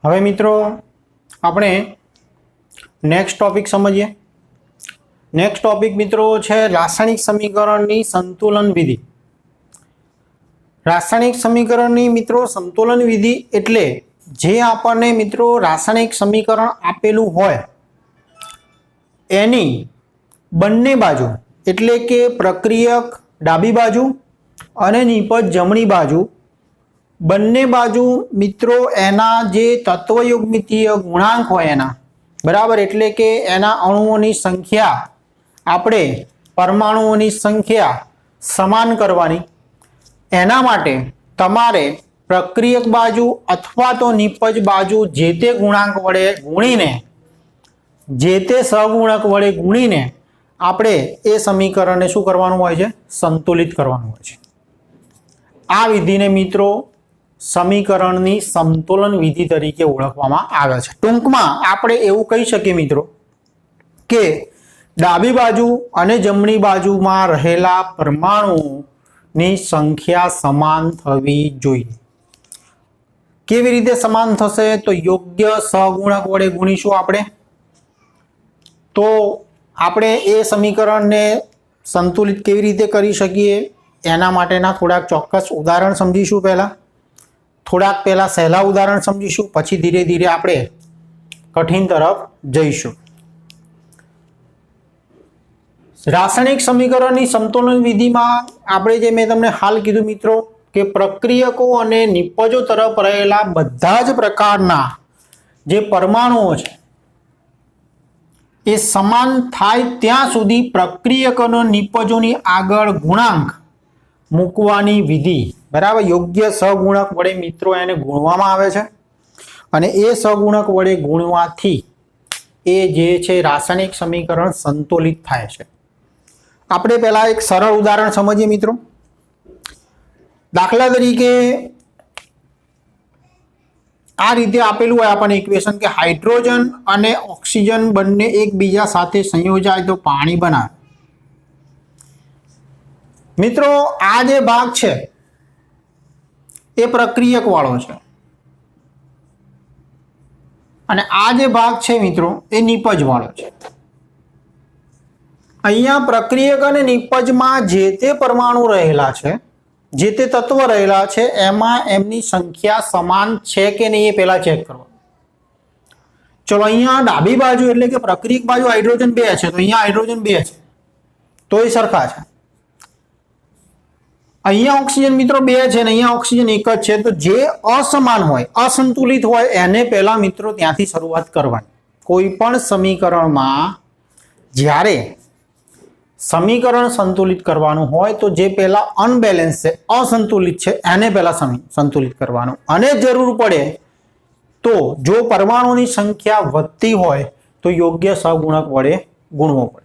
હવે મિત્રો આપણે નેક્સ્ટ ટોપિક સમજીએ। નેક્સ્ટ ટોપિક મિત્રો છે રાસાયણિક સમીકરણની સંતુલન વિધિ। રાસાયણિક સમીકરણની મિત્રો સંતુલન વિધિ એટલે જે આપણને મિત્રો રાસાયણિક સમીકરણ આપેલું હોય એની બંને બાજુ એટલે કે પ્રક્રિયક ડાબી બાજુ અને નિપજ જમણી બાજુ બંને બાજુ મિત્રો એના જે તત્વયુગ્મિતીય ગુણાંક હોય એના બરાબર એટલે કે એના અણુઓની સંખ્યા આપણે પરમાણુઓની સંખ્યા સમાન કરવાની। એના માટે તમારે પ્રક્રિયક બાજુ અથવા તો નિપજ બાજુ જે તે ગુણાંક વડે ગુણીને જે તે સહગુણક વડે ગુણીને આપણે એ સમીકરણને શું કરવાનું હોય છે? સંતુલિત કરવાનું હોય છે। આ વિધિને મિત્રો સમીકરણની સંતુલન વિધિ તરીકે ઓળખવામાં આવે છે। ટૂંકમાં આપણે એવું કહી શકીએ મિત્રો કે ડાબી બાજુ અને જમણી બાજુમાં રહેલા પરમાણુઓની સંખ્યા સમાન થવી જોઈએ। કેવી રીતે સમાન થશે? તો યોગ્ય સહગુણક વડે ગુણીશું આપણે તો આપણે એ સમીકરણને સંતુલિત કેવી રીતે કરી શકીએ એના માટેના થોડાક ચોક્કસ ઉદાહરણ સમજીશું। થોડાક પહેલા સહેલા ઉદાહરણ સમજીશું, પછી ધીરે ધીરે આપણે કઠિન તરફ જઈશું। રાસાયણિક સમીકરણની સંતુલન વિધિમાં આપણે જે મેં તમને હાલ કીધું મિત્રો કે પ્રક્રિયકો અને નિપજો તરફ રહેલા બધા જ પ્રકારના જે પરમાણુઓ છે એ સમાન થાય ત્યાં સુધી પ્રક્રિયક અને નિપજોની આગળ ગુણાંક મૂકવાની વિધિ બરાબર યોગ્ય સહગુણક વડે મિત્રો એને ગુણવામાં આવે છે અને એ સહગુણક વડે ગુણવાથી એ જે છે રાસાયણિક સમીકરણ સંતુલિત થાય છે। આપણે પહેલા એક સરળ ઉદાહરણ સમજીએ મિત્રો। દાખલા તરીકે આ રીતે આપેલું હોય આપણને ઇક્વેશન કે હાઇડ્રોજન અને ઓક્સિજન બંને એકબીજા સાથે સંયોજાય તો પાણી બનાવે। મિત્રો આ જે ભાગ છે એ પ્રક્રિયક વાળો છે અને આ જે ભાગ છે મિત્રો એ નિપજ વાળો છે। અહીંયા પ્રક્રિયક અને નિપજમાં જે તે પરમાણુ રહેલા છે જે તે તત્વ રહેલા છે એમાં એમની સંખ્યા સમાન છે કે નહીં એ પહેલા ચેક કરવાનું। ચલો અહીંયા ડાબી બાજુ એટલે કે પ્રક્રિયક બાજુ હાઇડ્રોજન 2 છે તો અહીંયા હાઇડ્રોજન 2 છે તો એ સરખા છે। અહીંયા ઓક્સિજન મિત્રો 2 છે ને અહીંયા ઓક્સિજન 1 જ છે તો જે અસમાન હોય અસંતુલિત હોય એને પહેલા મિત્રો ત્યાંથી શરૂઆત કરવાની। કોઈ પણ સમીકરણમાં જ્યારે સમીકરણ સંતુલિત કરવાનું હોય તો જે પહેલા અનબેલેન્સ છે અસંતુલિત છે એને પહેલા સંતુલિત કરવાનું અને જરૂર પડે તો જો પરમાણુની સંખ્યા વધતી હોય તો યોગ્ય સહગુણક વડે ગુણવો પડે।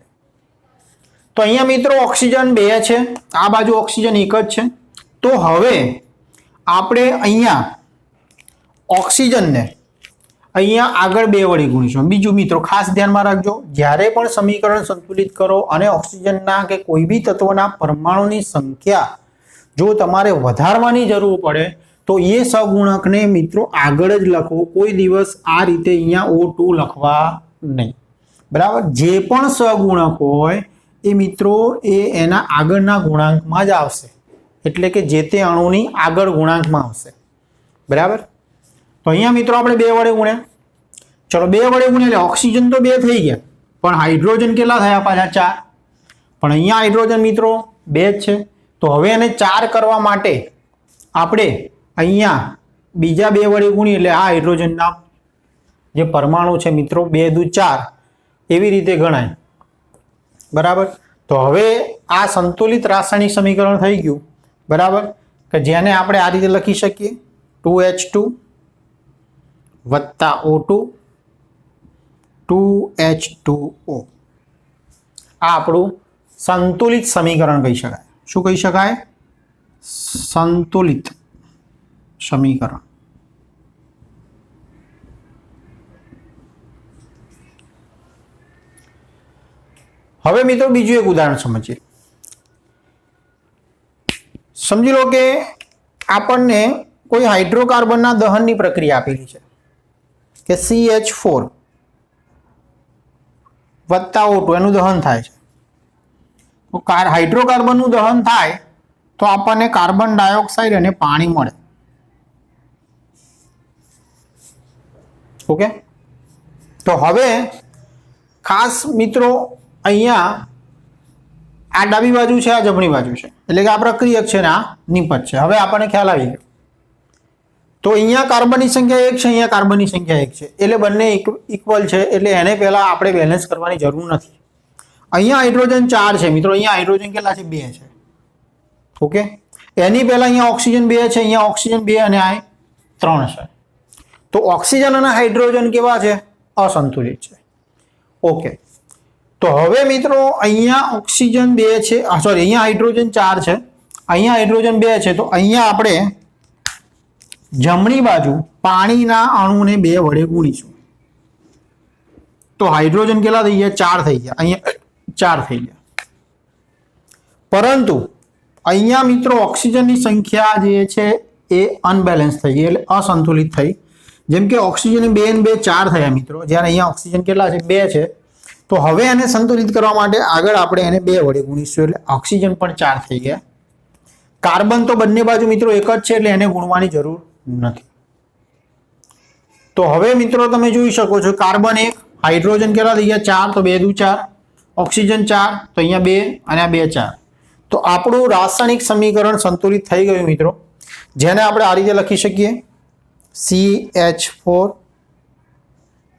તો અહીંયા મિત્રો ઓક્સિજન 2 છે આ બાજુ ઓક્સિજન 1 જ છે તો હવે આપણે અહીંયા ઓક્સિજનને અહીંયા આગળ 2 વડે ગુણીશું। બીજું મિત્રો ખાસ ધ્યાનમાં રાખજો જ્યારે પણ સમીકરણ સંતુલિત કરો અને ઓક્સિજનના કે કોઈ બી તત્વના પરમાણુની સંખ્યા જો તમારે વધારવાની જરૂર પડે તો એ સહગુણકને મિત્રો આગળ જ લખો, કોઈ દિવસ આ રીતે અહીંયા O2 લખવા નહીં બરાબર। જે પણ સહગુણક હોય એ મિત્રો એ એના આગળના ગુણાંકમાં જ આવશે એટલે કે જે તે અણુની આગળ ગુણાંકમાં આવશે બરાબર। તો અહીંયા મિત્રો આપણે 2 વડે ગુણ્યા। ચલો 2 વડે ગુણ્યા એટલે ઓક્સિજન તો 2 થઈ ગયા પણ હાઇડ્રોજન કેટલા થયા પાછા 4 પણ અહીંયા હાઇડ્રોજન મિત્રો 2 જ છે તો હવે એને 4 કરવા માટે આપણે અહીંયા બીજા 2 વડે ગુણીએ એટલે આ હાઇડ્રોજનના જે પરમાણુ છે મિત્રો 2 દુ 4 એવી રીતે ગણાય બરાબર। તો હવે આ સંતુલિત રાસાયણિક સમીકરણ થઈ ગયું બરાબર કે જેને આપણે આ રીતે લખી શકીએ 2H2 વત્તા O2 2H2O આ આપણું સંતુલિત સમીકરણ કહી શકાય। શું કહી શકાય? સંતુલિત સમીકરણ। હવે મિત્રો બીજું એક ઉદાહરણ સમજીએ। સમજી લો કે આપણને કોઈ હાઇડ્રોકાર્બનના દહનની પ્રક્રિયા આપેલી છે કે CH4 વત્તા O2 એનું દહન થાય છે, તો હાઇડ્રોકાર્બનનું દહન થાય તો આપણને કાર્બન ડાયોક્સાઇડ અને પાણી મળે. ઓકે, તો હવે ખાસ મિત્રો અહીંયા આ ડાબી બાજુ છે, આ જમણી બાજુ છે, એટલે કે આ પ્રક્રિયક છે ને આ નિપજ છે. હવે આપણને ખ્યાલ આવી ગયો. તો અહીંયા કાર્બનની સંખ્યા 1 છે, અહીંયા કાર્બનની સંખ્યા 1 છે, એટલે બંને ઇક્વલ છે, એટલે એને પહેલા આપણે બેલેન્સ કરવાની જરૂર નથી. અહીંયા હાઇડ્રોજન 4 છે મિત્રો, અહીંયા હાઇડ્રોજન કેટલા છે? 2 છે. ઓકે, એની પહેલા અહીંયા ઓક્સિજન 2 છે, અહીંયા ઓક્સિજન 2 અને આ 3 છે. તો ઓક્સિજન અને હાઇડ્રોજન કેવા છે? અસંતુલિત છે. ઓકે, તો હવે મિત્રો અહીંયા ઓક્સિજન 2 છે, સોરી અહીંયા હાઇડ્રોજન 4 છે, અહીંયા હાઇડ્રોજન 2 છે, તો અહીંયા આપણે જમણી બાજુ પાણીના અણુને 2 વડે ગુણીશું. તો હાઇડ્રોજન કેટલા થઈ ગયા? 4 થઈ ગયા, અહીંયા 4 થઈ ગયા. પરંતુ અહીંયા મિત્રો ઓક્સિજનની સંખ્યા જે છે એ અનબેલેન્સ થઈ ગઈ, એટલે અસંતુલિત થઈ. જેમ કે ઓક્સિજન 2 ને 2 4 થયા મિત્રો, જ્યારે અહીંયા ઓક્સિજન કેટલા છે? 2 છે. તો હવે એને સંતુલિત કરવા માટે આગળ આપણે એને 2 વડે ગુણીશું, એટલે ઓક્સિજન પણ 4 થઈ ગયા. કાર્બન તો બંને બાજુ મિત્રો એક જ છે, એટલે એને ગુણવાની જરૂર નથી. તો હવે મિત્રો તમે જોઈ શકો છો, કાર્બન 1, હાઇડ્રોજન કેટલા થઈ ગયા? 4, તો 2 દુ 4, ઓક્સિજન 4, તો અહીંયા 2 અને આ 2 4. તો આપણું રાસાયણિક સમીકરણ સંતુલિત થઈ ગયું મિત્રો, જેને આપણે આ રીતે લખી શકીએ: CH4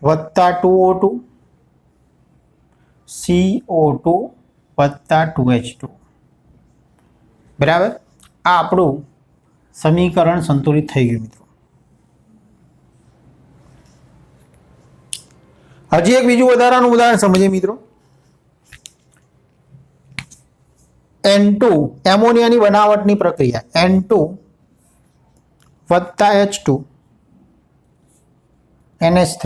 વત્તા 2O2 CO2 વત્તા 2H2. બરાબર, આ આપણું સમીકરણ સંતુલિત થઈ ગયું મિત્રો. હજી એક બીજું વધારાનું ઉદાહરણ સમજીએ મિત્રો. N2 એમોનિયાની બનાવટની પ્રક્રિયા, N2 વત્તા H2 NH3.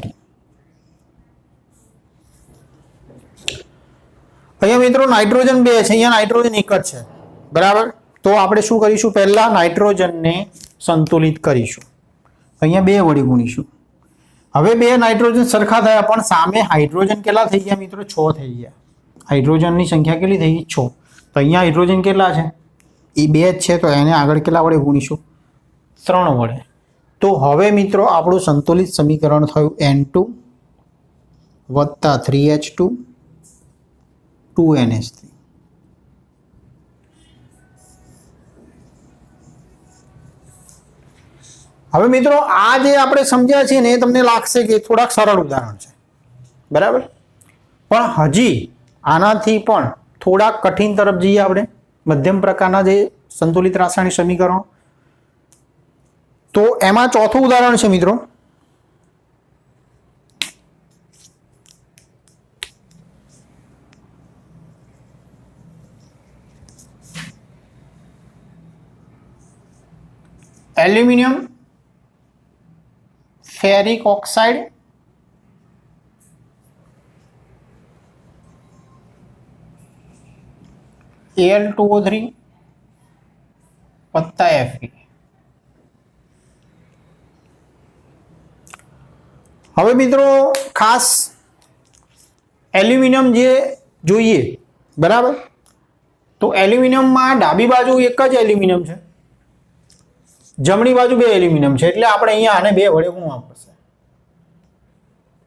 અહીંયા મિત્રો નાઇટ્રોજન 2 છે, અહીંયા નાઇટ્રોજન 1 જ છે. બરાબર, તો આપણે શું કરીશું? પહેલા નાઇટ્રોજનને સંતુલિત કરીશું, અહીંયા 2 વડે ગુણીશું. હવે 2 નાઇટ્રોજન સરખા થયા, પણ સામે હાઇડ્રોજન કેટલા થઈ ગયા મિત્રો? 6 થઈ ગયા. હાઇડ્રોજનની સંખ્યા કેટલી થઈ ગઈ? 6. તો અહીંયા હાઇડ્રોજન કેટલા છે? એ 2 જ છે, તો એને આગળ કેટલા વડે ગુણીશું? 3 વડે. તો હવે મિત્રો આપણું સંતુલિત સમીકરણ થયું N2 વત્તા 3H2 2NH3. હવે મિત્રો આ જે આપણે સમજ્યા છીએ ને, એ તમને લાગશે કે થોડાક સરળ ઉદાહરણ છે, બરાબર, પણ હજી આનાથી પણ થોડાક કઠિન તરફ જઈએ આપણે, મધ્યમ પ્રકારના જે સંતુલિત રાસાયણિક સમીકરણો. તો એમાં ચોથું ઉદાહરણ છે મિત્રો, એલ્યુમિનિયમ ફેરિક ઓક્સાઇડ Al2O3 વત્તા Fe. હવે મિત્રો ખાસ એલ્યુમિનિયમ જે જોઈએ, બરાબર, તો એલ્યુમિનિયમમાં ડાબી બાજુ એક જ એલ્યુમિનિયમ છે, જમણી બાજુ 2 એલ્યુમિનિયમ છે, એટલે આપણે અહીંયા આને 2 વડે ગુણવા પડશે.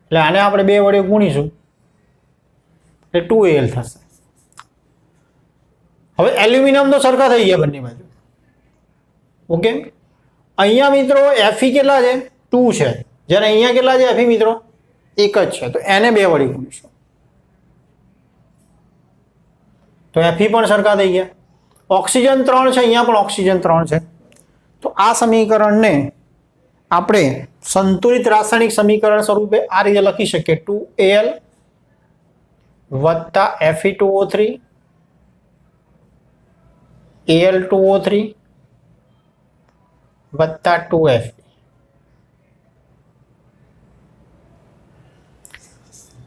એટલે આને આપણે 2 વડે ગુણીશું એટલે 2Al થશે. હવે એલ્યુમિનિયમ તો સરખા થઈ ગયા બંને બાજુ. ઓકે, અહીંયા મિત્રો Fe કેટલા છે? 2 છે, જ્યારે અહીંયા કેટલા છે Fe મિત્રો? 1 જ છે, તો એને 2 વડે ગુણીશું, તો Fe પણ સરખા થઈ ગયા. ઓક્સિજન 3 છે, અહીંયા પણ ઓક્સિજન 3 છે. તો આ સમીકરણને આપણે સંતુલિત રાસાયણિક સમીકરણ સ્વરૂપે આ રીતે લખી શકીએ: 2Al વત્તા Fe2O3 Al2O3 વત્તા 2Fe.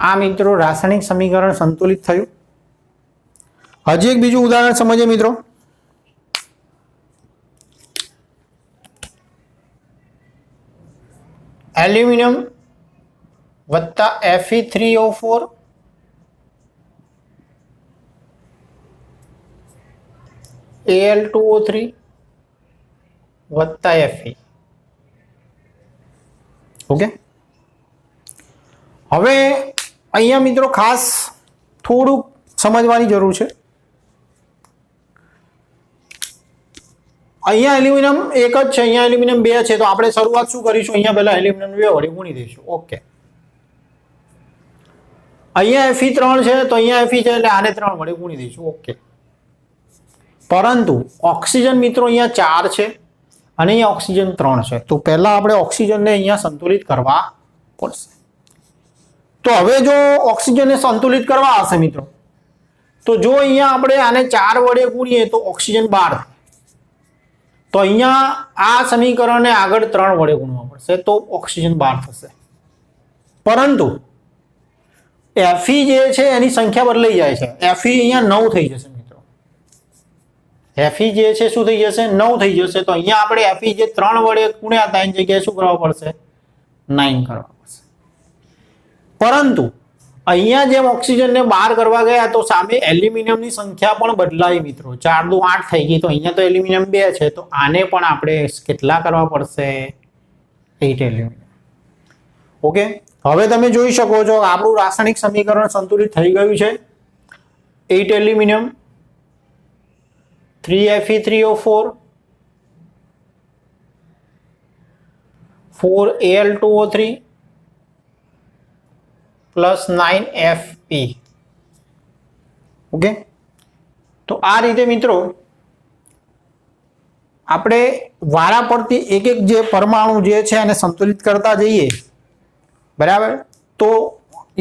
આ મિત્રો રાસાયણિક સમીકરણ સંતુલિત થયું. હજી એક બીજું ઉદાહરણ સમજીએ મિત્રો. એલ્યુમિનિયમ વત્તા Fe3O4 Al2O3 વત્તા Fe. ઓકે, હવે અહીંયા મિત્રો ખાસ થોડુંક સમજવાની જરૂર છે. અહીંયા એલ્યુમિનિયમ એક જ છે, અહીંયા એલ્યુમિનિયમ 2 છે, તો આપણે શરૂઆત શું કરીશું? અહીંયા પહેલા એલ્યુમિનિયમ 2 વડે ગુણી દઈશું. ઓકે, અહીંયા Fe3 છે તો અહીંયા Fe છે એટલે આને 3 વડે ગુણી દઈશું. ઓકે, પરંતુ ઓક્સિજન મિત્રો અહીંયા 4 છે અને અહીંયા ઓક્સિજન 3 છે, તો પહેલા આપણે ઓક્સિજનને અહીંયા સંતુલિત કરવા પડશે. તો હવે જો ઓક્સિજનને સંતુલિત કરવા હશે મિત્રો, તો જો અહીંયા આપણે આને 4 વડે ગુણીએ તો ઓક્સિજન 12 થાય. તો અહીંયા આ સમીકરણને આગળ 3 વડે ગુણવા પડશે તો ઓક્સિજન 12 થશે. પરંતુ Fe જે છે એની સંખ્યા બદલાઈ જાય છે. Fe અહીંયા 9 થઈ જશે મિત્રો. Fe જે છે શું થઈ જશે? 9 થઈ જશે. તો અહીંયા આપણે Fe જે 3 વડે ગુણ્યા હતા એની જગ્યાએ શું કરવા પડશે? 9 કરવા પડશે. પરંતુ અહીંયા જેમ ઓક્સિજનને 12 કરવા ગયા તો સામે એલ્યુમિનિયમની સંખ્યા પણ બદલાઈ મિત્રો. 4 દુ 8 થઈ ગઈ. તો અહીંયા તો એલ્યુમિનિયમ 2 છે, તો આને પણ આપણે કેટલા કરવા પડશે? 8 એલ્યુમિનિયમ. ઓકે, હવે તમે જોઈ શકો છો આપણું રાસાયણિક સમીકરણ સંતુલિત થઈ ગયું છે. 8 aluminium, 3Fe3O4, 4Al2O3 plus 9Fe. Okay, તો આ રીતે મિત્રો આપણે વારા પડતી એક એક જે પરમાણુ જે છે એને સંતુલિત કરતા જઈએ, બરાબર, તો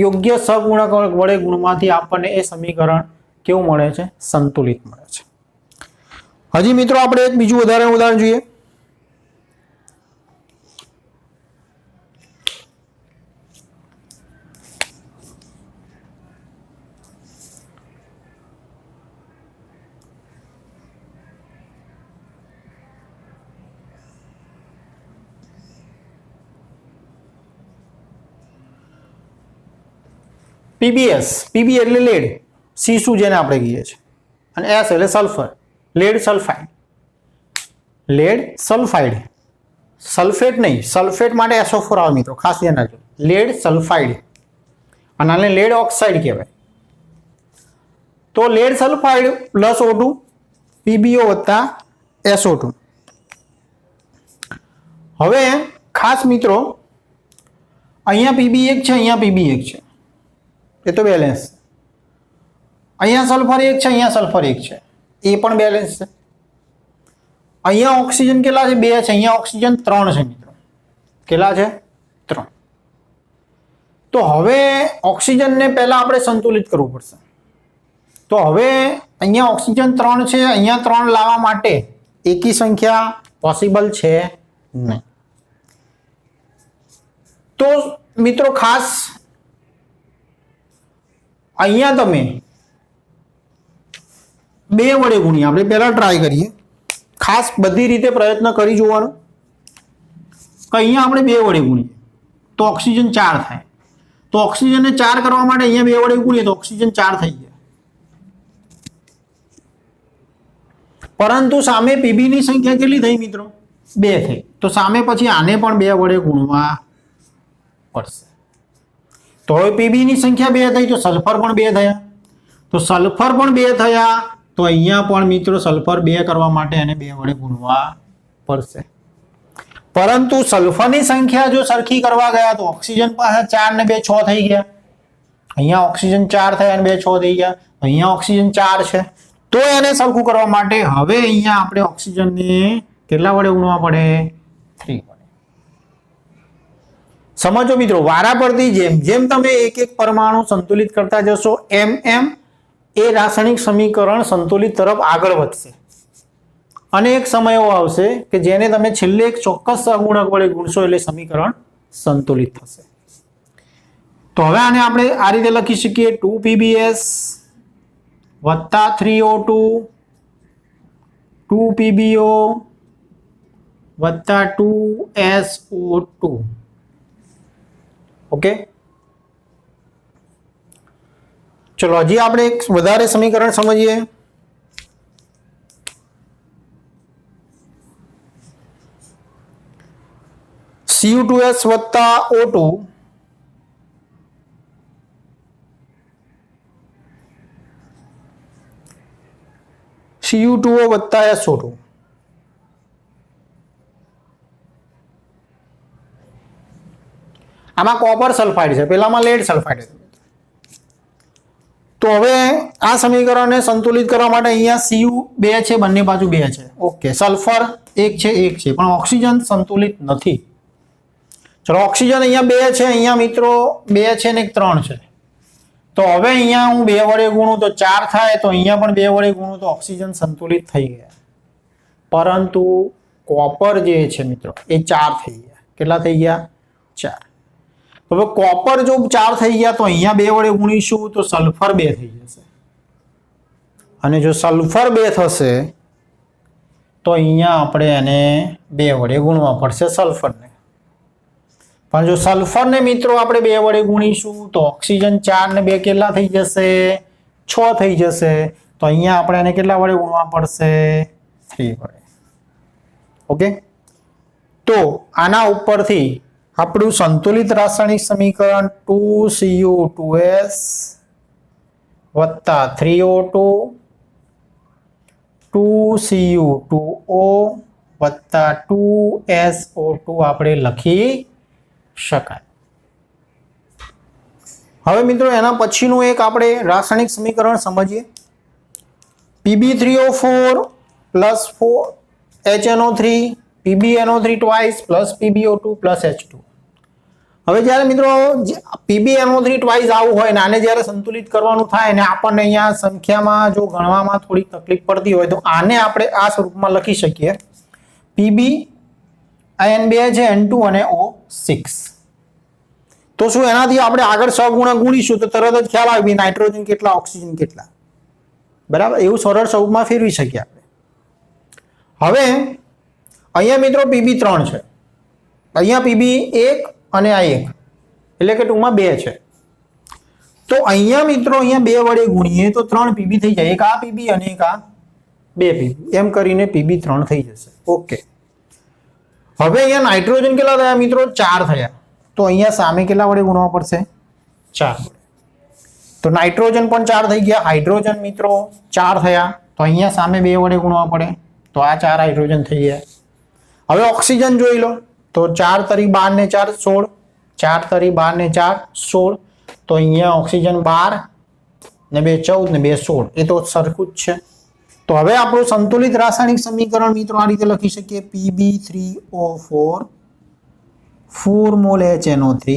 યોગ્ય સહગુણક વડે ગુણમાંથી આપણને એ સમીકરણ કેવું મળે છે? સંતુલિત મળે છે. હજી મિત્રો આપણે એક બીજું ઉદાહરણ જોઈએ. PbS, Pb એટલે લેડ, સીસુ જેને આપણે કહીએ છીએ, અને S એટલે sulphur, lead sulphide. Lead sulphide, sulphate નહીં, સલ્ફેટ માટે SO4 આવે મિત્રો, ખાસ ધ્યાન રાખજો. લેડ સલ્ફાઇડ અને આને લેડ ઓક્સાઇડ કહેવાય. તો lead sulphide plus O2 PbO વત્તા SO2. હવે ખાસ મિત્રો અહીંયા Pb એક છે, અહીંયા Pb એક છે, એ તો બેલેન્સ. અહીંયા સલ્ફર 1 છે, અહીંયા સલ્ફર 1 છે, એ પણ બેલેન્સ છે. અહીંયા ઓક્સિજન કેટલા છે? 2 છે, અહીંયા ઓક્સિજન 3 છે મિત્રો. કેટલા છે? 3. તો હવે ઓક્સિજનને પહેલા આપણે સંતુલિત કરવું પડશે. તો હવે અહીંયા ઓક્સિજન 3 છે, અહીંયા 3 લાવવા માટે એકી સંખ્યા પોસિબલ છે નહીં. તો મિત્રો ખાસ અહીંયા તમે 2 વડે ગુણીએ. આપણે પહેલા ટ્રાય કરીએ, ખાસ બધી રીતે પ્રયત્ન કરી જોવાનો કે અહીંયા આપણે 2 વડે ગુણીએ તો ઓક્સિજન 4 થાય. તો ઓક્સિજનને 4 કરવા માટે અહીંયા 2 વડે ગુણીએ તો ઓક્સિજન 4 થઈ ગયા. પરંતુ સામે Pb ની સંખ્યા કેટલી થઈ મિત્રો? 2 થઈ. તો સામે પછી આને પણ 2 વડે ગુણવા પડશે. તો હવે Pb ની સંખ્યા 2 થઈ, તો સલ્ફર પણ 2 થયા. તો સલ્ફર પણ 2 થયા, તો અહીંયા પણ મિત્રો સલ્ફર 2 કરવા માટે એને 2 વડે ગુણવા પડશે. પરંતુ સલ્ફરની સંખ્યા જો સરખી કરવા ગયા તો ઓક્સિજન પાસે 4 ને 2 6 થઈ ગયા. અહીંયા ઓક્સિજન 4 થયા અને 2 6 થઈ ગયા. અહીંયા ઓક્સિજન 4 છે, તો એને સરખું કરવા માટે હવે અહીંયા આપણે ઓક્સિજનને કેટલા વડે ગુણવા પડે? 3 વડે. સમજો મિત્રો, વારા પડતી જેમ જેમ તમે એક એક પરમાણુ સંતુલિત કરતા જશો એમ એમ એ રાસાયણિક સમીકરણ સંતુલિત તરફ આગળ વધશે. અને એક સમય એવો આવશે કે જેને તમે છેલ્લે એક ચોક્કસ સહગુણક વડે ગુણશો એટલે સમીકરણ સંતુલિત થશે. તો હવે આને આપણે આ રીતે લખી શકીએ, 2PbS વત્તા 3O2 2PbO વત્તા 2SO2. ઓકે, चलो हजी આપણે એક વધારે સમીકરણ સમજીએ। Cu2s વત્તા O2 Cu2O વત્તા SO2 આમાં કોપર સલ્ફાઇડ છે, પેલામાં લેડ સલ્ફાઇડ છે। તો હવે આ સમીકરણને સંતુલિત કરવા માટે અહીંયા Cu2 છે, બંને બાજુ 2 છે, ઓકે। સલ્ફર 1 છે 1 છે, પણ ઓક્સિજન સંતુલિત નથી। ચલો ઓક્સિજન અહીંયા 2 છે, અહીંયા મિત્રો 2 છે ને 3 છે। તો હવે અહીંયા હું 2 વડે ગુણું તો 4 થાય, તો અહીંયા પણ 2 વડે ગુણું તો ઓક્સિજન સંતુલિત થઈ ગયા, પરંતુ કોપર જે છે મિત્રો એ 4 થઈ ગયા। કેટલા થઈ ગયા? 4। હવે કોપર જો 4 થઈ ગયા તો અહીંયા 2 વડે ગુણીશું તો સલ્ફર 2 થઈ જશે, અને જો સલ્ફર 2 થશે તો અહીંયા આપણે એને 2 વડે ગુણવા પડશે સલ્ફરને। પણ જો સલ્ફરને મિત્રો આપણે 2 વડે ગુણીશું તો ઓક્સિજન 4 ને 2 કેટલા થઈ જશે? 6 થઈ જશે। તો અહીંયા આપણે એને કેટલા વડે ગુણવા પડશે? 3 વડે, ઓકે। તો આના ઉપરથી આપણું સંતુલિત રાસાયણિક સમીકરણ 2Cu2s વત્તા 3O2 2Cu2O વત્તા 2SO2 આપણે લખી શકાય। હવે મિત્રો એના પછીનું એક આપણે રાસાયણિક સમીકરણ સમજીએ। Pb3O4 plus 4HNO3 PbNO3 twice plus PbO2 plus H2। હવે જ્યારે મિત્રો PbNO3 twice આવું હોય ને આને જ્યારે સંતુલિત કરવાનું થાય ને આપણને અહીંયા સંખ્યામાં જો ગણવામાં થોડી તકલીફ પડતી હોય તો આને આપણે આ સ્વરૂપમાં લખી શકીએ। Pb N2 છે N2 અને O6। તો શું એનાથી આપણે આગળ સહગુણક ગુણીશું તો તરત જ ખ્યાલ આવે નાઇટ્રોજન કેટલા ઓક્સિજન કેટલા, બરાબર? એવું સરળ સ્વરૂપમાં ફેરવી શકીએ આપણે। હવે અહીંયા મિત્રો Pb3 છે, અહીંયા Pb1 અને આ 1 એટલે કે ટૂંકમાં 2 છે। તો અહીંયા મિત્રો અહીંયા 2 વડે ગુણીએ તો 3 Pb થઈ જાય, એક આ Pb અને એક આ 2 Pb, એમ કરીને Pb3 થઈ જશે, ઓકે। હવે અહીંયા નાઇટ્રોજન કેટલા થયા મિત્રો? 4 થયા, તો અહીંયા સામે કેટલા વડે ગુણવા પડશે? 4 વડે। તો નાઇટ્રોજન પણ 4 થઈ ગયા, હાઇડ્રોજન મિત્રો 4 થયા, તો અહીંયા સામે 2 વડે ગુણવા પડે, તો આ 4 હાઇડ્રોજન થઈ ગયા। હવે ઓક્સિજન જોઈ લો તો 4 તરી 12 ને 4 16, 4 તરી 12 ને 4 16, તો અહીંયા ઓક્સિજન 12 ને 2 14 ને 2 16, એ તો સરખું જ છે। તો હવે આપણું સંતુલિત રાસાયણિક સમીકરણ મિત્રો આ રીતે લખી શકીએ। Pb3O4 4 mall HNO3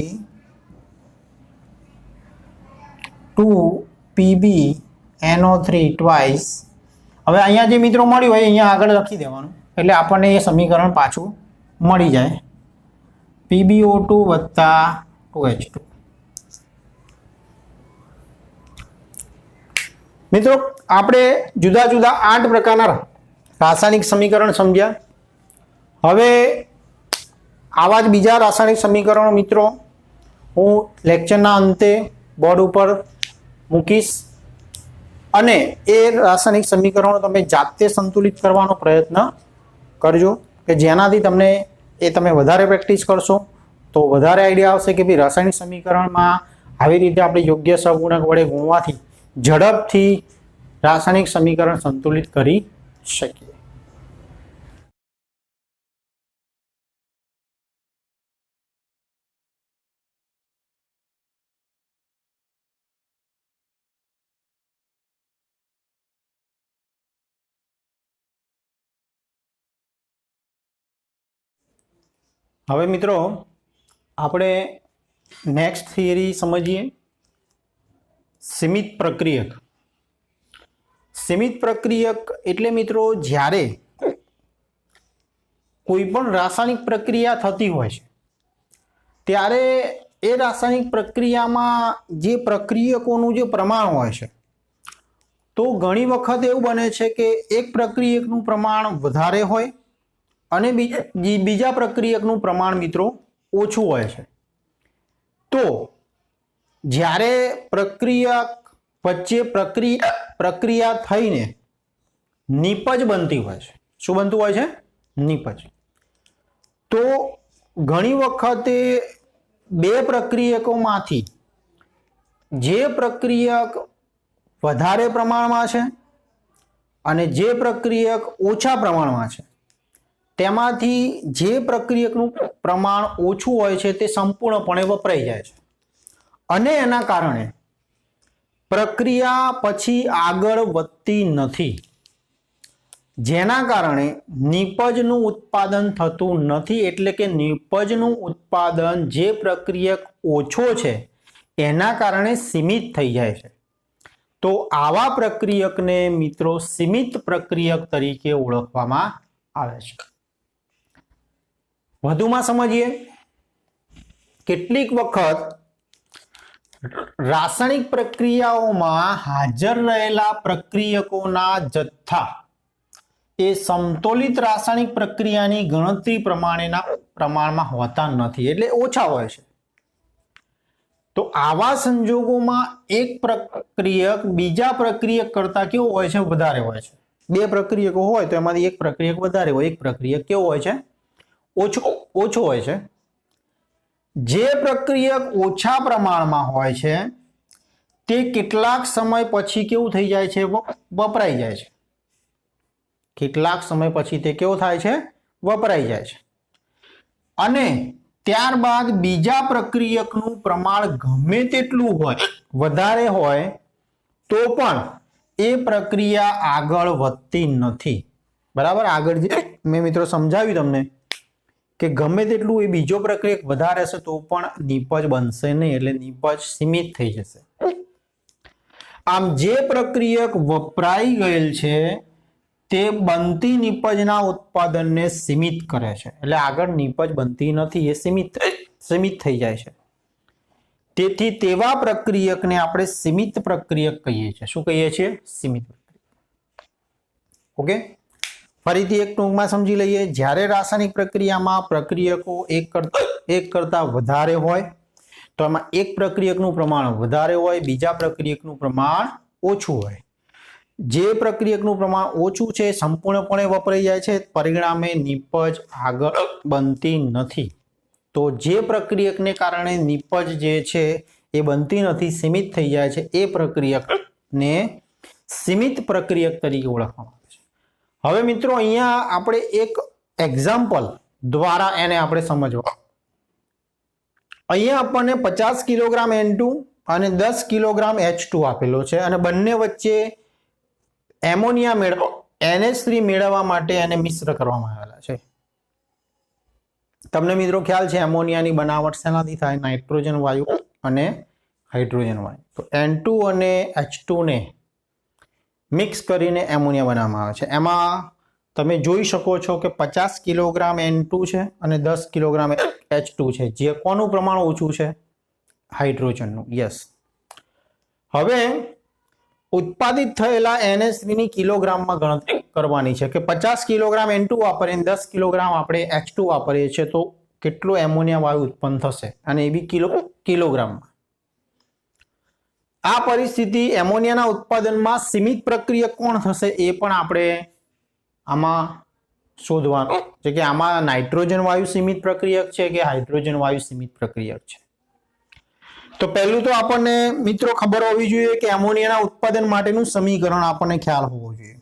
2 PbNO3 twice। હવે અહીંયા જે મિત્રો મળ્યું હોય અહીંયા આગળ લખી દેવાનું એટલે આપણને એ સમીકરણ પાછું મળી જાય। PbO2 વત્તા 2H2। મિત્રો આપણે જુદા જુદા 8 પ્રકારના રાસાયણિક સમીકરણ સમજ્યા। હવે આવા જ બીજા રાસાયણિક સમીકરણો મિત્રો હું લેક્ચરના અંતે બોર્ડ ઉપર મૂકીશ, અને એ રાસાયણિક સમીકરણો તમે જાતે સંતુલિત કરવાનો પ્રયત્ન કરજો કે જેનાથી તમને તમે વધારે પ્રેક્ટિસ કરશો તો વધારે આઈડિયા આવશે કે ભાઈ રાસાયણિક સમીકરણમાં આવી રીતે આપણે યોગ્ય સહગુણક વડે ગુણવાથી ઝડપથી રાસાયણિક સમીકરણ સંતુલિત કરી શકીએ। હવે મિત્રો આપણે નેક્સ્ટ થિયરી સમજીએ। સીમિત પ્રક્રિયક। સીમિત પ્રક્રિયક એટલે મિત્રો જ્યારે કોઈ પણ રાસાયણિક પ્રક્રિયા થતી હોય છે ત્યારે એ રાસાયણિક પ્રક્રિયામાં જે પ્રક્રિયકોનું જે પ્રમાણ હોય છે તો ઘણી વખત એવું બને છે કે એક પ્રક્રિયકનું પ્રમાણ વધારે હોય અને બીજા પ્રક્રિયકનું પ્રમાણ મિત્રો ઓછું હોય છે। તો જ્યારે પ્રક્રિયક વચ્ચે પ્રક્રિયા થઈને નિપજ બનતી હોય છે. શું બનતું હોય છે? નિપજ. તો ઘણી વખતે બે પ્રક્રિયકોમાંથી જે પ્રક્રિયક વધારે પ્રમાણમાં છે અને જે પ્રક્રિયક ઓછા પ્રમાણમાં છે તેમાંથી જે પ્રક્રિયકનું પ્રમાણ ઓછું હોય છે તે સંપૂર્ણપણે વપરાઈ જાય છે અને એના કારણે પ્રક્રિયા પછી આગળ વધતી નથી, જેના કારણે નિપજનું ઉત્પાદન થતું નથી. એટલે કે નિપજનું ઉત્પાદન જે પ્રક્રિયક ઓછો છે એના કારણે સીમિત થઈ જાય છે. તો આવા પ્રક્રિયકને મિત્રો સીમિત પ્રક્રિયક તરીકે ઓળખવામાં આવે છે. વધુમાં સમજીએ, કેટલીક વખત રાસાયણિક પ્રક્રિયાઓમાં હાજર રહેલા પ્રક્રિયકોના જથ્થા એ સમતોલિત રાસાયણિક પ્રક્રિયાની ગણતરી પ્રમાણમાં હોતા નથી, એટલે ઓછા હોય છે. તો આવા સંજોગોમાં એક પ્રક્રિયક બીજા પ્રક્રિયક કરતા કેવો હોય છે? વધારે હોય છે. બે પ્રક્રિયકો હોય તો એમાંથી એક પ્રક્રિયક વધારે હોય, એક પ્રક્રિયક કેવો હોય છે? ઓછો હોય છે. જે પ્રક્રિયક ઓછા પ્રમાણમાં હોય છે તે કેટલાક સમય પછી કેવું થઈ જાય છે? વપરાઈ જાય છે. કેટલાક સમય પછી તે કેવો થાય છે? વપરાઈ જાય છે. અને ત્યારબાદ બીજા પ્રક્રિયકનું પ્રમાણ ગમે તેટલું હોય, વધારે હોય તો પણ એ પ્રક્રિયા આગળ વધતી નથી. બરાબર? આગળ જે મેં મિત્રો સમજાવ્યું તમને કે ગમે તેટલું એ બીજો પ્રક્રિયક વધારે હશે તો પણ નિપજ બનશે નહીં, એટલે નિપજ સીમિત થઈ જશે. આમ જે પ્રક્રિયક વપરાઈ ગયેલ છે તે બનતી નિપજના ઉત્પાદનને સીમિત કરે છે, એટલે આગળ નિપજ બનતી નથી, એ સીમિત થઈ જાય છે. તેથી તેવા પ્રક્રિયકને આપણે સીમિત પ્રક્રિયક કહીએ છીએ. શું કહીએ છીએ? સીમિત પ્રક્રિયક. ઓકે, ફરીથી એક ટૂંકમાં સમજી લઈએ. જ્યારે રાસાયણિક પ્રક્રિયામાં પ્રક્રિયકો એક કરતા વધારે હોય તો એમાં એક પ્રક્રિયકનું પ્રમાણ વધારે હોય, બીજા પ્રક્રિયકનું પ્રમાણ ઓછું હોય. જે પ્રક્રિયકનું પ્રમાણ ઓછું છે સંપૂર્ણપણે વપરાઈ જાય છે, પરિણામે નિપજ આગળ બનતી નથી. તો જે પ્રક્રિયકને કારણે નિપજ જે છે એ બનતી નથી, સીમિત થઈ જાય છે, એ પ્રક્રિયકને સીમિત પ્રક્રિયક તરીકે ઓળખવામાં આવે છે. હવે મિત્રો અહીંયા આપણે એક એક્ઝામ્પલ દ્વારા એને આપણે સમજવા. અહીંયા આપણને 50 કિલોગ્રામ N2 અને 10 કિલોગ્રામ H2 આપેલો છે અને બંને વચ્ચે એમોનિયા NH3 મેળવવા માટે એને મિશ્ર કરવામાં આવેલા છે. તમને મિત્રો ખ્યાલ છે એમોનિયાની બનાવટ શેનાથી થાય? નાઇટ્રોજન વાયુ અને હાઇડ્રોજન વાયુ. તો N2 અને H2 ને મિક્સ કરીને એમોનિયા બનાવવામાં આવે છે. એમાં તમે જોઈ શકો છો કે 50 કિલોગ્રામ N2 છે અને 10 કિલોગ્રામ H2 છે. જે કોનું પ્રમાણ ઓછું છે? હાઇડ્રોજનનું. યસ. હવે ઉત્પાદિત થયેલા NH3 ની કિલોગ્રામમાં ગણતરી કરવાની છે કે 50 કિલોગ્રામ N2 વાપરીને 10 કિલોગ્રામ આપણે H2 વાપરીએ છીએ તો કેટલો એમોનિયા વાયુ ઉત્પન્ન થશે, અને એ બી કિલોગ્રામમાં. આ પરિસ્થિતિ એમોનિયાના ઉત્પાદનમાં સીમિત પ્રક્રિયક કોણ થશે એ પણ આપણે આમાં શોધવાનું છે કે આમાં નાઇટ્રોજન વાયુ સીમિત પ્રક્રિયક છે કે હાઇડ્રોજન વાયુ સીમિત પ્રક્રિયક છે. તો પહેલું તો આપણને મિત્રો ખબર હોવી જોઈએ કે એમોનિયાના ઉત્પાદન માટેનું સમીકરણ આપણને ખ્યાલ હોવો જોઈએ.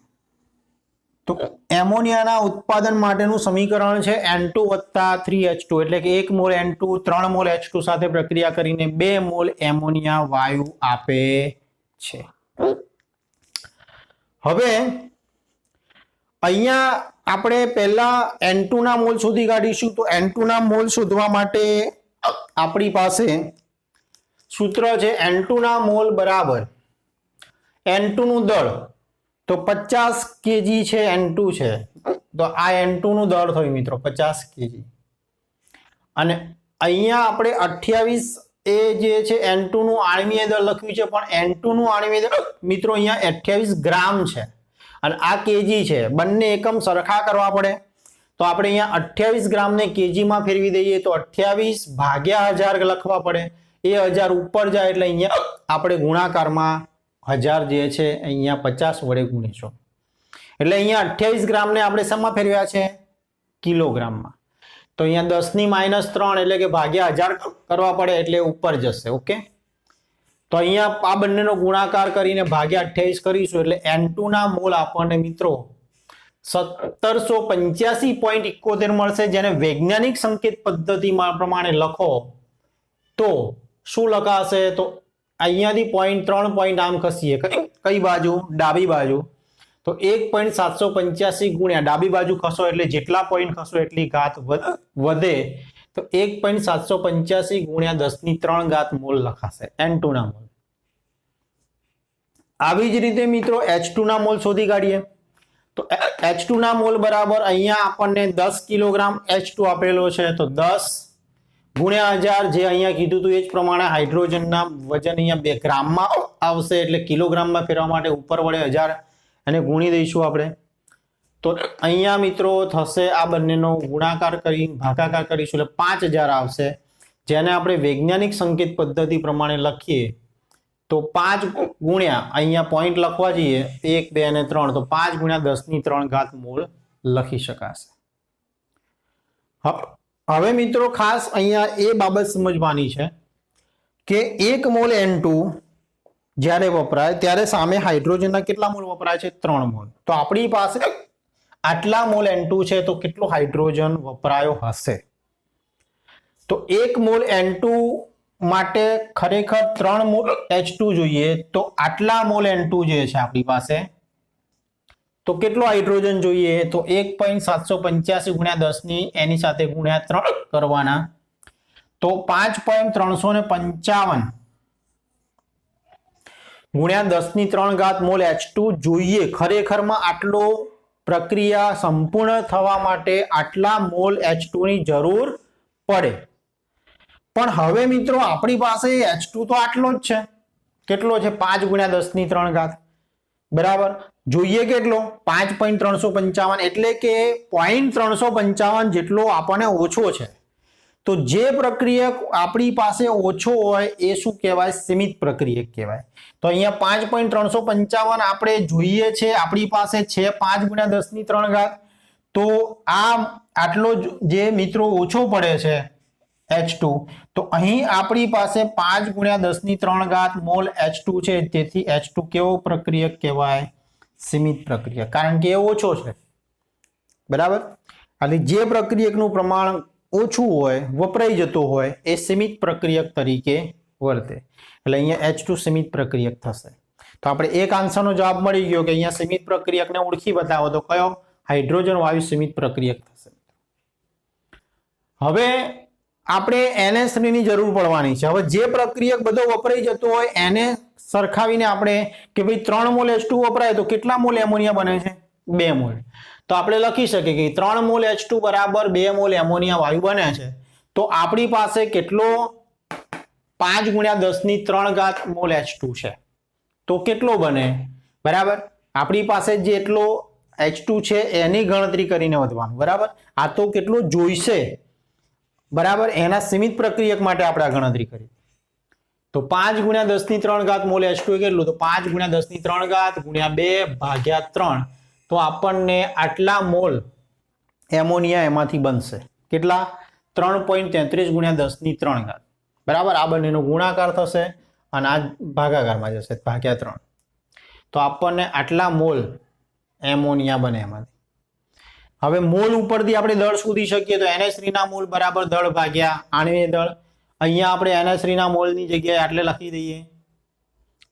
તો એમોનિયાના ઉત્પાદન માટેનું સમીકરણ છે N2 + 3H2, એટલે કે 1 મોલ N2 3 મોલ H2 સાથે પ્રક્રિયા કરીને 2 મોલ એમોનિયા વાયુ આપે છે. હવે અહીંયા આપણે પહેલા N2 ના મોલ શોધી કાઢીશું. તો N2 ના મોલ શોધવા માટે આપણી પાસે સૂત્ર છે N2 ના મોલ બરાબર N2 નું દળ. તો 50 kg છે N2 છે, તો આ N2 નું દળ થયું મિત્રો 50 kg. અને અહીંયા આપણે 28 એ જે છે N2 નું આણ્વીય દળ લખ્યું છે, પણ N2 નું આણ્વીય દળ મિત્રો અહીંયા 28 ગ્રામ છે અને આ kg છે. બંને એકમ સરખા કરવા પડે. તો આપણે અહીંયા 28 ગ્રામને kg માં ફેરવી દઈએ તો 28 ભાગ્યા 1000 લખવા પડે. એ 1000 ઉપર જાય એટલે અહીંયા આપણે ગુણાકારમાં 1000 જે છે અહીંયા 50 વડે ગુણીશું એટલે અહીંયા 28 ગ્રામને આપણે શેમાં ફેરવ્યા છે કિલોગ્રામમાં તો અહીંયા 10 ની -3 એટલે કે ભાગ્યા 1000 કરવા પડે એટલે ઉપર જશે ઓકે તો અહીંયા આ બંનેનો ગુણાકાર કરીને ભાગ્યા 28 કરીશું એટલે N2 ના મોલ આપણને મિત્રો 1785.71 મળશે જેને વૈજ્ઞાનિક સંકેત પદ્ધતિમાં પ્રમાણે લખો તો શું લખાશે તો અહીંયાથી 0.3 પોઈન્ટ આમ ખસીએ કઈ બાજુ ડાબી બાજુ તો 1.785 ગુણ્યા ડાબી બાજુ ખસો એટલે જેટલા પોઈન્ટ ખસો એટલી ઘાત વધે તો 1.785 ગુણ્યા 10 ની 3 ઘાત મોલ લખાશે N2 ના મોલ આવી જ રીતે મિત્રો H2 ના મોલ શોધી કાઢીએ તો H2 ના મોલ બરાબર અહીંયા આપણને 10 કિલોગ્રામ H2 આપેલો છે તો 10 ગુણ્યા 1000 જે અહીંયા કીધું હતું એ જ પ્રમાણે હાઇડ્રોજનના વજન અહીંયા 2 ગ્રામમાં આવશે એટલે કિલોગ્રામમાં ફેરવા માટે ઉપર વડે 1000 અને ગુણી દઈશું આપણે તો અહીંયા મિત્રો થશે આ બંનેનો ગુણાકાર કરી ભાગાકાર કરીશું એટલે 5000 આવશે જેને આપણે વૈજ્ઞાનિક સંકેત પદ્ધતિ પ્રમાણે લખીએ તો 5 ગુણ્યા અહીંયા પોઈન્ટ લખવા જઈએ 1 2 અને 3 તો 5 ગુણ્યા 10 ની 3 ઘાત મોલ લખી શકાશે હવે મિત્રો ખાસ અહીંયા એ બાબત સમજવાની છે કે 1 મોલ N2 જ્યારે વપરાય ત્યારે સામે હાઇડ્રોજનના કેટલા મોલ વપરાય છે 3 મોલ તો આપણી પાસે આટલા મોલ N2 છે તો કેટલો હાઇડ્રોજન વપરાયો હશે તો 1 મોલ N2 માટે ખરેખર 3 મોલ H2 જોઈએ તો આટલા મોલ N2 જે છે આપણી પાસે તો કેટલો હાઇડ્રોજન જોઈએ તો 1.785 ગુણ્યા 10 ની એની સાથે ગુણ્યા 3 કરવાના તો 5.355 ગુણ્યા 10 ની 3 ઘાત મોલ H2 જોઈએ ખરેખરમાં આટલો પ્રક્રિયા સંપૂર્ણ થવા માટે આટલા મોલ H2 ની જરૂર પડે પણ હવે મિત્રો આપણી પાસે H2 તો આટલો જ છે કેટલો છે 5 ગુણ્યા 10 ની 3 ઘાત બરાબર જોઈએ કેટલો 5.355 એટલે કે 0.355 જેટલો આપણને ઓછો છે તો જે પ્રક્રિયક આપણી પાસે ઓછો હોય એ શું કહેવાય સીમિત પ્રક્રિયક કહેવાય તો અહીંયા 5.355 આપણે જોઈએ છે આપણી પાસે છે 5 ગુણ્યા 10 ની 3 ઘાત તો આ આટલો જે મિત્રો ઓછો પડે છે H2 તો અહીં આપણી પાસે 5 ગુણ્યા 10 ની 3 ઘાત મોલ H2 છે તેથી H2 કેવો પ્રક્રિયક કહેવાય સીમિત પ્રક્રિયક કારણ કે એ ઓછો છે બરાબર એટલે જે પ્રક્રિયકનું પ્રમાણ ઓછું હોય વપરાઈ જતું હોય એ સીમિત પ્રક્રિયક તરીકે વર્તે એટલે અહીંયા H2 સીમિત પ્રક્રિયક થશે તો આપણે એક આન્સરનો જવાબ મળી ગયો કે અહીંયા સીમિત પ્રક્રિયકને ઓળખી બતાવો તો કયો હાઇડ્રોજન વાયુ સીમિત પ્રક્રિયક થશે હવે આપણે NH3 ની જરૂર પડવાની છે હવે જે પ્રક્રિયક બધો વપરાઈ જતો હોય એને સરખાવીને આપણે કે ભાઈ 3 મોલ H2 વપરાય તો કેટલા મોલ એમોનિયા બને છે 2 મોલ તો આપણે લખી શકીએ કે 3 મોલ H2 બરાબર 2 મોલ એમોનિયા વાયુ બને છે તો આપણી પાસે કેટલો 5 ગુણ્યા 10 ની 3 ઘાત મોલ H2 છે તો કેટલો બને બરાબર આપણી પાસે જેટલો H2 છે એની ગણતરી કરીને વધવાનું બરાબર આ તો કેટલો જોઈશે બરાબર એના સીમિત પ્રક્રિયક માટે આપણે આ ગણતરી કરી તો 5 ગુણ્યા 10 ની 3 ઘાત મોલ H2 કેટલું તો 5 ગુણ્યા 10 ની 3 ઘાત ગુણ્યા 2 ભાગ્યા 3 તો આપણને આટલા મોલ એમોનિયા એમાંથી બનશે કેટલા 3.33 ગુણ્યા 10 ની 3 ઘાત બરાબર આ બંનેનો ગુણાકાર થશે અને આ ભાગાકારમાં જશે ભાગ્યા 3 તો આપણને આટલા મોલ એમોનિયા બને એમાંથી હવે મોલ ઉપરથી આપણે દળ શોધી શકીએ તો NH3 ના મોલ બરાબર દળ ભાગ્યા આણ્વીય દળ અહીંયા આપણે NH3 ના મોલની જગ્યાએ આટલે લખી દઈએ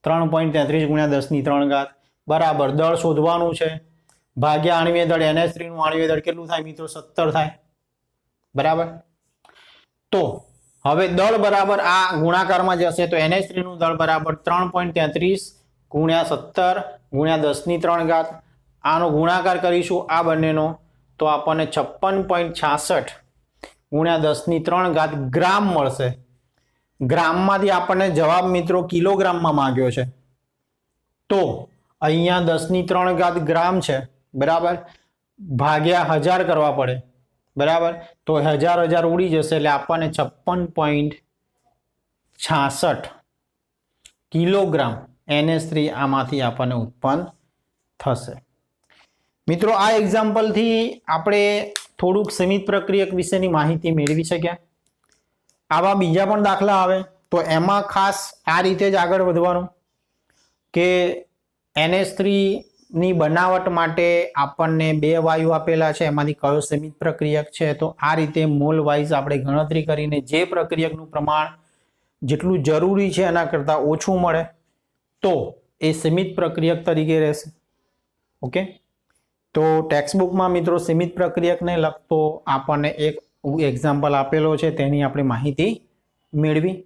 3.33 ગુણ્યા 10 ની 3 ઘાત બરાબર દળ શોધવાનું છે ભાગ્યા આણ્વીય દળ NH3 નું આણ્વીય દળ કેટલું થાય મિત્રો 17 થાય બરાબર તો હવે દળ બરાબર આ ગુણાકારમાં જશે તો NH3 નું દળ બરાબર 3.33 ગુણ્યા 17 ગુણ્યા 10 ની 3 ઘાત આનો ગુણાકાર કરીશું આ બંનેનો તો આપણને 56.66 ગુણ્યા 10 ની 3 ઘાત ગ્રામ મળશે ગ્રામમાંથી આપણને જવાબ મિત્રો કિલોગ્રામમાં માંગ્યો છે તો અહીંયા 10 ની 3 ઘાત ગ્રામ છે બરાબર ભાગ્યા 1000 કરવા પડે બરાબર તો 1000 ઉડી જશે એટલે આપણને 56.66 કિલોગ્રામ NH3 આમાંથી આપણને ઉત્પન્ન થશે. મિત્રો આ એક્ઝામ્પલથી આપણે થોડુંક સીમિત પ્રક્રિયક વિશેની માહિતી મેળવી શક્યા. આવા બીજા પણ દાખલા આવે તો એમાં ખાસ આ રીતે જ આગળ વધવાનું કે NH3 ની બનાવટ માટે આપણને 2 વાયુ આપેલા છે, એમાંથી કયો સીમિત પ્રક્રિયક છે. તો આ રીતે મોલ વાઇઝ આપણે ગણતરી કરીને જે પ્રક્રિયકનું પ્રમાણ જેટલું જરૂરી છે એના કરતાં ઓછું મળે તો એ સીમિત પ્રક્રિયક તરીકે રહેશે. ઓકે, તો ટેક્સ્ટબુકમાં મિત્રો સીમિત પ્રક્રિયકને લગતો આપણને એક એક્ઝામ્પલ આપેલો છે, તેની આપણે માહિતી મેળવી.